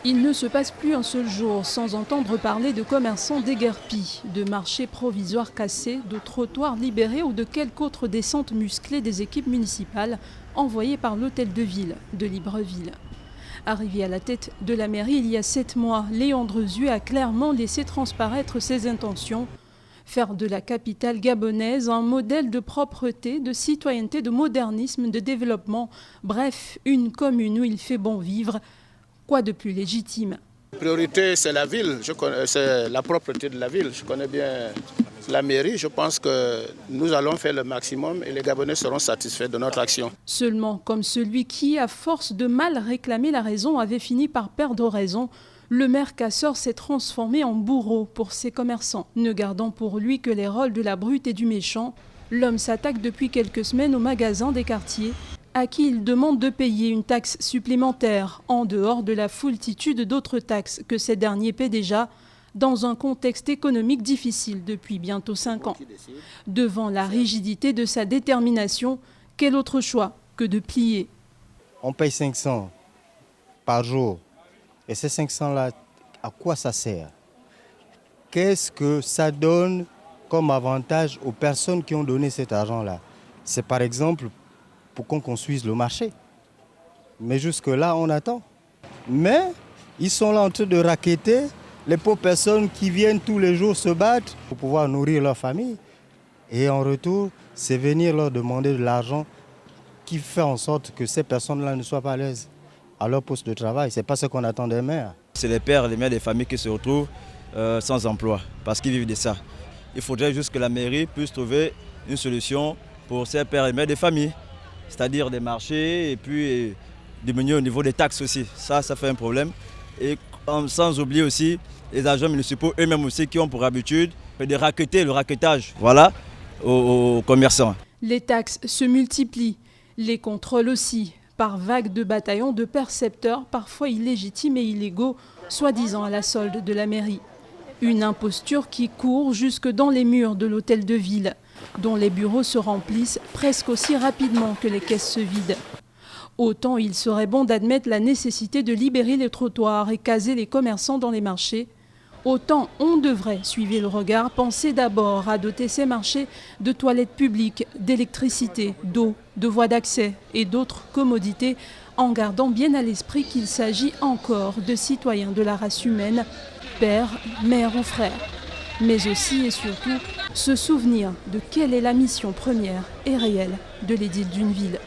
Il ne se passe plus un seul jour sans entendre parler de commerçants déguerpis, de marchés provisoires cassés, de trottoirs libérés ou de quelque autre descente musclée des équipes municipales envoyées par l'hôtel de ville de Libreville. Arrivé à la tête de la mairie il y a 7 mois, Léon Drezu a clairement laissé transparaître ses intentions. Faire de la capitale gabonaise un modèle de propreté, de citoyenneté, de modernisme, de développement. Bref, une commune où il fait bon vivre. Quoi de plus légitime? La priorité, c'est la ville, c'est la propreté de la ville. Je connais bien la mairie. Je pense que nous allons faire le maximum et les Gabonais seront satisfaits de notre action. Seulement, comme celui qui, à force de mal réclamer la raison, avait fini par perdre raison, le maire casseur s'est transformé en bourreau pour ses commerçants. Ne gardant pour lui que les rôles de la brute et du méchant, l'homme s'attaque depuis quelques semaines aux magasins des quartiers, à qui il demande de payer une taxe supplémentaire, en dehors de la foultitude d'autres taxes que ces derniers paient déjà, dans un contexte économique difficile depuis bientôt 5 ans. Devant la rigidité de sa détermination, quel autre choix que de plier? On paye 500 par jour. Et ces 500-là, à quoi ça sert? Qu'est-ce que ça donne comme avantage aux personnes qui ont donné cet argent-là? C'est par exemple pour qu'on construise le marché. Mais jusque-là, on attend. Mais ils sont là en train de racketter les pauvres personnes qui viennent tous les jours se battre pour pouvoir nourrir leur famille. Et en retour, c'est venir leur demander de l'argent qui fait en sorte que ces personnes-là ne soient pas à l'aise à leur poste de travail. Ce n'est pas ce qu'on attend des maires. C'est les pères, les mères des familles qui se retrouvent sans emploi parce qu'ils vivent de ça. Il faudrait juste que la mairie puisse trouver une solution pour ces pères et mères des familles. C'est-à-dire des marchés et puis diminuer au niveau des taxes aussi. Ça fait un problème. Et sans oublier aussi les agents municipaux eux-mêmes aussi qui ont pour habitude de racketter le rackettage aux commerçants. Les taxes se multiplient, les contrôles aussi, par vagues de bataillons de percepteurs, parfois illégitimes et illégaux, soi-disant à la solde de la mairie. Une imposture qui court jusque dans les murs de l'hôtel de ville, dont les bureaux se remplissent presque aussi rapidement que les caisses se vident. Autant il serait bon d'admettre la nécessité de libérer les trottoirs et caser les commerçants dans les marchés, autant on devrait, suivre le regard, penser d'abord à doter ces marchés de toilettes publiques, d'électricité, d'eau, de voies d'accès et d'autres commodités, en gardant bien à l'esprit qu'il s'agit encore de citoyens de la race humaine, père, mère ou frère. Mais aussi et surtout se souvenir de quelle est la mission première et réelle de l'édile d'une ville.